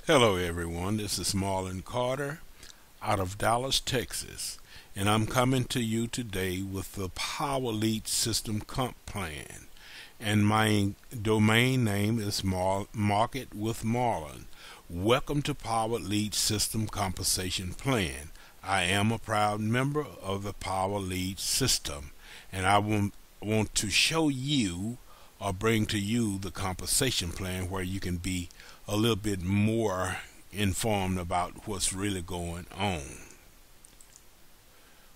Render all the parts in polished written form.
Hello, everyone. This is Marlon Carter out of Dallas, Texas, and I'm coming to you today with the Power Lead System Comp Plan. And my domain name is Market with Marlon. Welcome to Power Lead System Compensation Plan. I am a proud member of the Power Lead System, and I want to show you or bring to you the compensation plan where you can be a little bit more informed about what's really going on.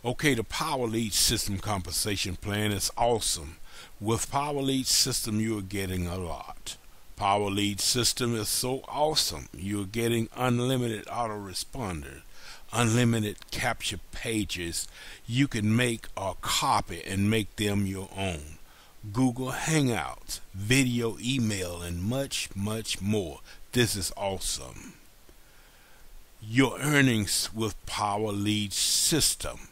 Okay, the Power Lead System compensation plan is awesome. With Power Lead System, you are getting a lot. Power Lead System is so awesome. You're getting unlimited autoresponder, unlimited capture pages. You can make or copy and make them your own. Google Hangouts, video, email, and much, much more. This is awesome. Your earnings with Power Lead System.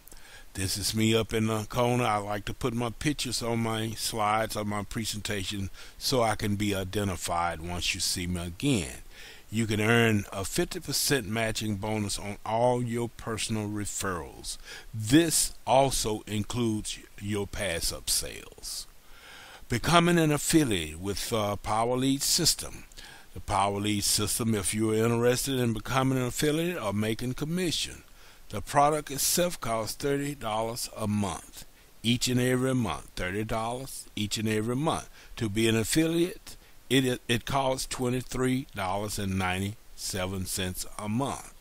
This is me up in the corner. I like to put my pictures on my slides on my presentation so I can be identified once you see me again. You can earn a 50% matching bonus on all your personal referrals. This also includes your pass-up sales. Becoming an affiliate with Power Lead System. The Power Lead System, if you're interested in becoming an affiliate or making commission. The product itself costs $30 a month, each and every month. $30 each and every month. To be an affiliate, it costs $23.97 a month.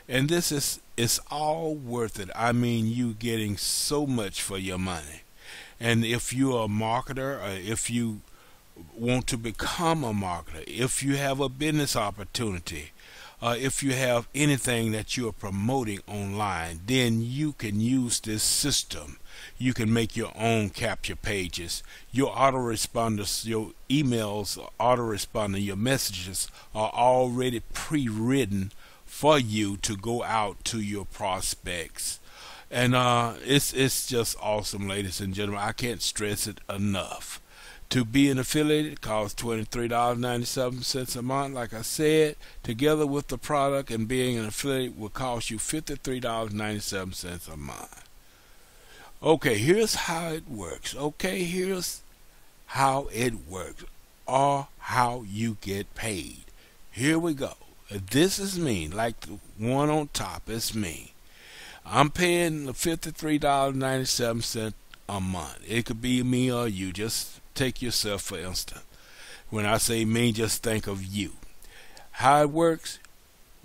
And this is all worth it. I mean, you getting so much for your money. And if you're a marketer, or if you want to become a marketer, if you have a business opportunity, if you have anything that you are promoting online, then you can use this system. You can make your own capture pages. Your autoresponders, your emails, autoresponder, your messages are already pre-written for you to go out to your prospects. And it's just awesome, ladies and gentlemen. I can't stress it enough. To be an affiliate, it costs $23.97 a month. Like I said, together with the product and being an affiliate will cost you $53.97 a month. Okay, here's how it works. Or how you get paid. Here we go. This is me, like the one on top. It's me. I'm paying $53.97 a month. It could be me or you. Just take yourself for instance. When I say me, just think of you. How it works?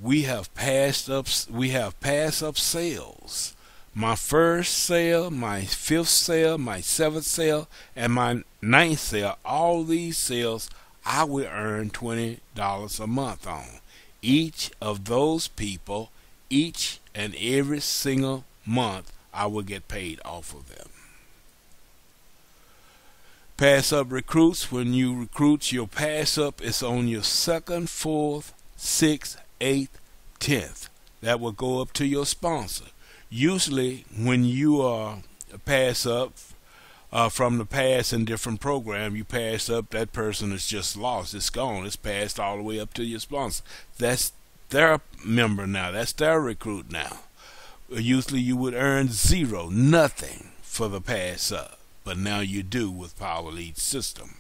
We have pass up sales. My first sale, my fifth sale, my seventh sale, and my ninth sale. All these sales I will earn $20 a month on. Each of those people, each and every single month, I will get paid off of them. Pass up recruits. When you recruit, your pass up is on your second, fourth, sixth, eighth, 10th. That will go up to your sponsor. Usually, when you pass up from the past in different programs, you pass up, that person is just lost. It's gone. It's passed all the way up to your sponsor. That's their member now. That's their recruit now. Usually you would earn zero, nothing for the pass up, but now you do with Power Lead System.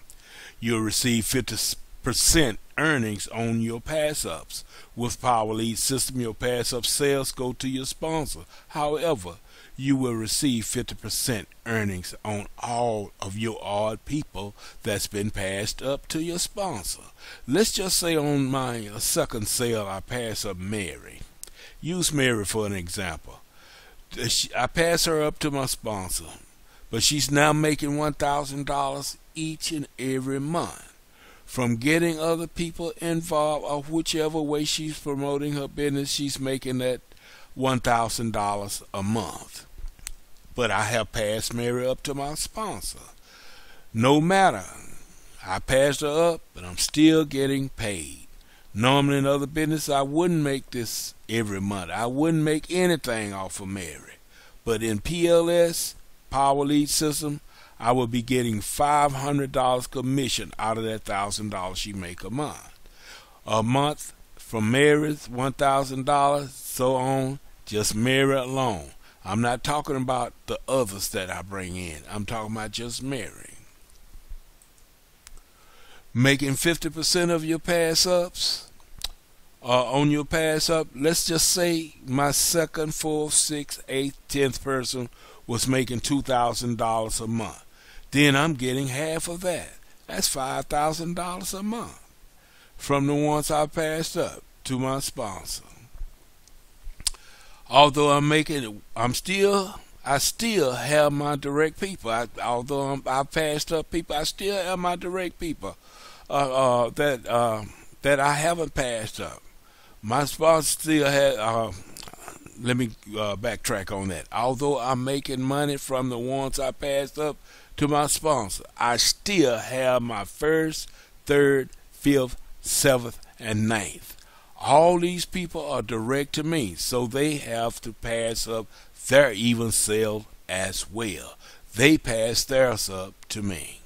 You'll receive 50% earnings on your pass ups. With Power Lead System, your pass up sales go to your sponsor. However, you will receive 50% earnings on all of your odd people that's been passed up to your sponsor. Let's just say on my second sale, I pass up Mary. Use Mary for an example. I pass her up to my sponsor, but she's now making $1,000 each and every month from getting other people involved, or whichever way she's promoting her business. She's making that $1,000 a month. But I have passed Mary up to my sponsor. No matter, I passed her up, but I'm still getting paid. Normally in other business, I wouldn't make this every month. I wouldn't make anything off of Mary. But in PLS, Power Lead System, I would be getting $500 commission out of that $1,000 she make a month. A month, from Mary's $1,000, so on, just Mary alone. I'm not talking about the others that I bring in. I'm talking about just Mary. Making 50% of your pass ups on your pass up. Let's just say my second, fourth, sixth, eighth, 10th person was making $2,000 a month. Then I'm getting half of that. That's $5,000 a month from the ones I passed up to my sponsor. Although I still have my direct people. Although I passed up people, I still have my direct people that I haven't passed up. My sponsor still had. Let me backtrack on that. Although I'm making money from the ones I passed up to my sponsor, I still have my first, third, fifth, seventh, and ninth. All these people are direct to me, so they have to pass up their even sale as well. They pass theirs up to me.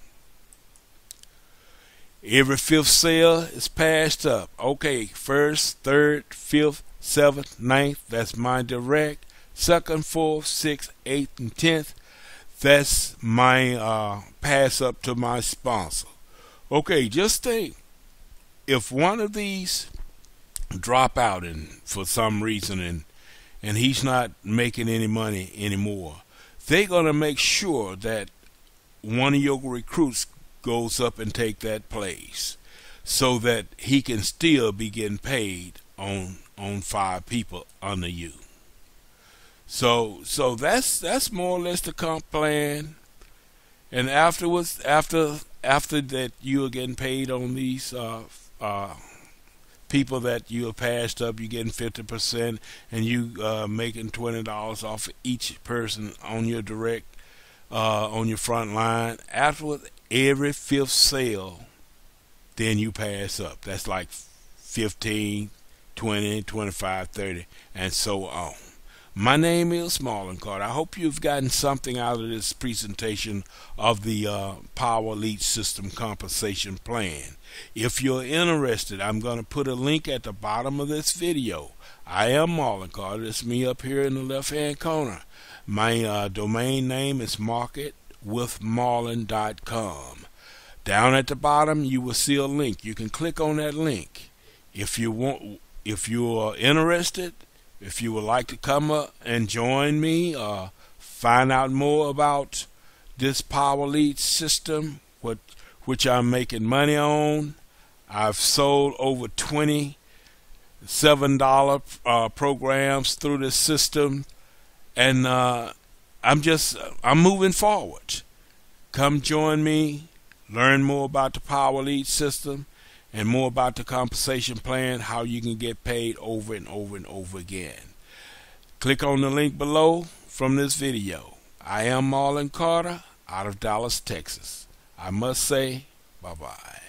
Every fifth sale is passed up. Okay, first, third, fifth, seventh, ninth, that's my direct. Second, fourth, sixth, eighth, and 10th, that's my pass up to my sponsor. Okay, just think, if one of these drop out and for some reason and he's not making any money anymore, they're going to make sure that one of your recruits goes up and take that place so that he can still be getting paid on 5 people under you. So that's more or less the comp plan. And afterwards, after that, you are getting paid on these people that you have passed up. You're getting 50%, and you making $20 off of each person on your direct, on your front line. Afterwards, every fifth sale, then you pass up. That's like 15, 20, 25, 30, and so on. My name is Marlon Carter. I hope you've gotten something out of this presentation of the Power Elite System Compensation Plan. If you're interested, I'm going to put a link at the bottom of this video. I am Marlon Carter. It's me up here in the left-hand corner. My domain name is marketwithmarlon.com. Down at the bottom, you will see a link. You can click on that link if you want. If you are interested, if you would like to come up and join me, find out more about this Power Elite system, which I'm making money on. I've sold over $27 programs through this system, and I'm moving forward. Come join me, learn more about the Power Elite system, and more about the compensation plan, how you can get paid over and over and over again. Click on the link below from this video. I am Marlon Carter out of Dallas, Texas. I must say, bye-bye.